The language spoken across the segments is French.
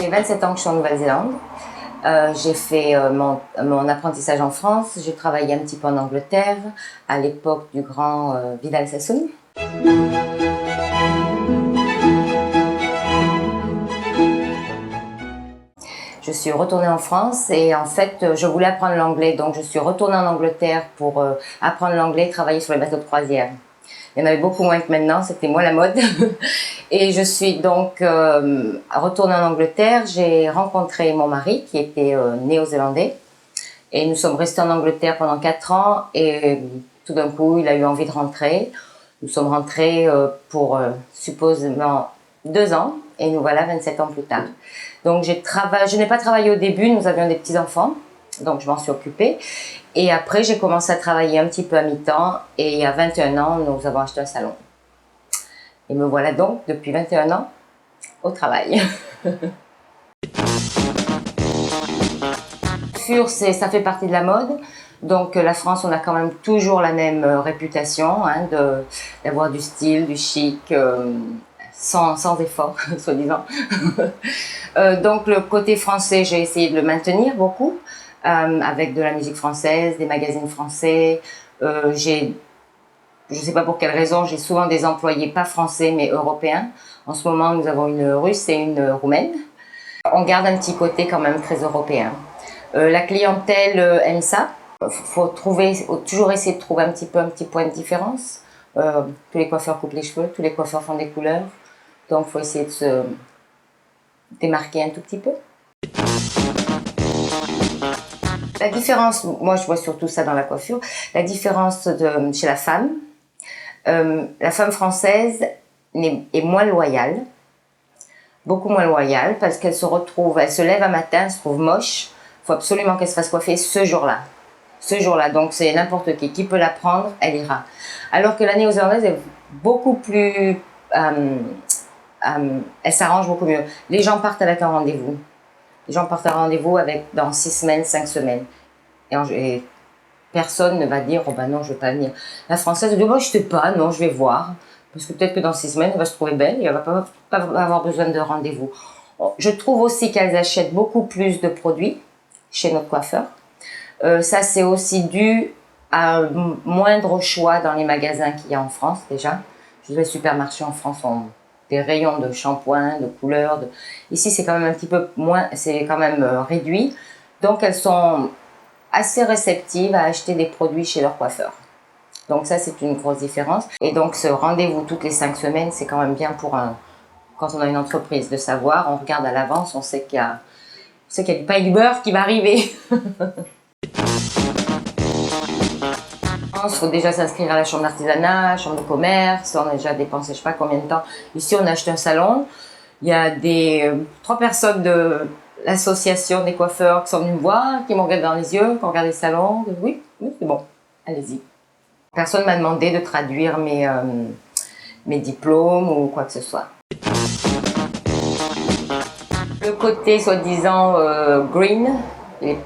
J'ai 27 ans que je suis en Nouvelle-Zélande. J'ai fait mon apprentissage en France. J'ai travaillé un petit peu en Angleterre, à l'époque du grand Vidal Sassoon. Je suis retournée en France et en fait, je voulais apprendre l'anglais. Donc, je suis retournée en Angleterre pour apprendre l'anglais et travailler sur les bateaux de croisière. Il y en avait beaucoup moins que maintenant, c'était moins la mode. Et je suis donc retournée en Angleterre. J'ai rencontré mon mari qui était néo-zélandais. Et nous sommes restés en Angleterre pendant 4 ans. Et tout d'un coup, il a eu envie de rentrer. Nous sommes rentrés pour supposément 2 ans. Et nous voilà 27 ans plus tard. Donc je n'ai pas travaillé au début, nous avions des petits-enfants. Donc je m'en suis occupée. Et après, j'ai commencé à travailler un petit peu à mi-temps. Et il y a 21 ans, nous avons acheté un salon. Et me voilà donc, depuis 21 ans, au travail. Ça fait partie de la mode. Donc la France, on a quand même toujours la même réputation hein, d'avoir du style, du chic, sans effort, soi-disant. Donc le côté français, j'ai essayé de le maintenir beaucoup, avec de la musique française, des magazines français. Je ne sais pas pour quelle raison, j'ai souvent des employés pas français mais européens. En ce moment, nous avons une Russe et une Roumaine. On garde un petit côté quand même très européen. La clientèle aime ça. Faut toujours essayer de trouver un petit point de différence. Tous les coiffeurs coupent les cheveux, tous les coiffeurs font des couleurs. Donc, il faut essayer de se démarquer un tout petit peu. La différence, moi je vois surtout ça dans la coiffure, la différence chez la femme française est moins loyale, beaucoup moins loyale, parce qu'elle se lève un matin, elle se trouve moche, il faut absolument qu'elle se fasse coiffer ce jour-là. Donc c'est n'importe qui peut la prendre, elle ira. Alors que la néo-zélandaise est beaucoup plus... elle s'arrange beaucoup mieux. Les gens partent avec un rendez-vous. Dans 6 semaines, 5 semaines. Et personne ne va dire, oh ben non, je ne vais pas venir. La française dit, oh, je ne sais pas, non, je vais voir. Parce que peut-être que dans 6 semaines, elle va se trouver belle et elle ne va pas avoir besoin de rendez-vous. Je trouve aussi qu'elles achètent beaucoup plus de produits chez notre coiffeur. Ça, c'est aussi dû à un moindre choix dans les magasins qu'il y a en France déjà. Les supermarchés en France ont des rayons de shampoing, de couleurs. Ici, c'est quand même un petit peu moins, c'est quand même réduit. Donc, elles sont assez réceptives à acheter des produits chez leur coiffeur. Donc ça, c'est une grosse différence. Et donc, ce rendez-vous toutes les 5 semaines, c'est quand même bien quand on a une entreprise de savoir, on regarde à l'avance, on sait qu'il y a du pain et du beurre qui va arriver. Il faut déjà s'inscrire à la chambre d'artisanat, à la chambre de commerce, on a déjà dépensé je ne sais pas combien de temps. Ici, on a acheté un salon, il y a 3 personnes de l'association des coiffeurs qui sont venues me voir, qui m'ont regardé dans les yeux, qui ont regardé le salon. Oui, c'est bon, allez-y. Personne ne m'a demandé de traduire mes diplômes ou quoi que ce soit. Le côté soi-disant green, il n'est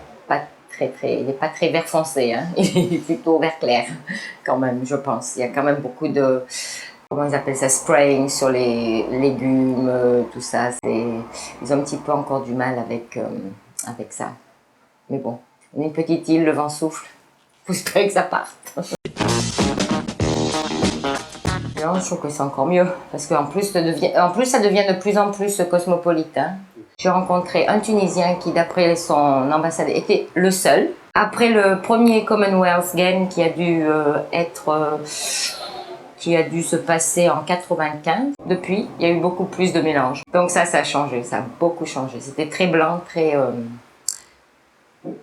pas très vert foncé, hein. Il est plutôt vert clair quand même, je pense. Il y a quand même beaucoup de, comment ils appellent ça, spraying sur les légumes, tout ça. Ils ont un petit peu encore du mal avec ça. Mais bon, on est une petite île, le vent souffle. Il faut espérer que ça parte. Non, je trouve que c'est encore mieux. Parce qu'en plus, ça devient de plus en plus cosmopolite. Hein. J'ai rencontré un Tunisien qui, d'après son ambassade, était le seul. Après le premier Commonwealth Games qui a dû se passer en 95. Depuis, il y a eu beaucoup plus de mélange. Donc ça a changé, ça a beaucoup changé. C'était très blanc, très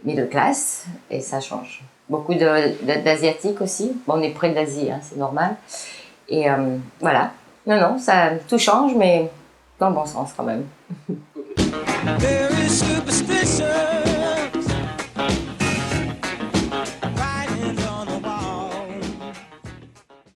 middle class, et ça change. Beaucoup d'Asiatiques aussi. Bon, on est près de l'Asie, hein, c'est normal. Et voilà. Non, tout change, mais dans le bon sens quand même.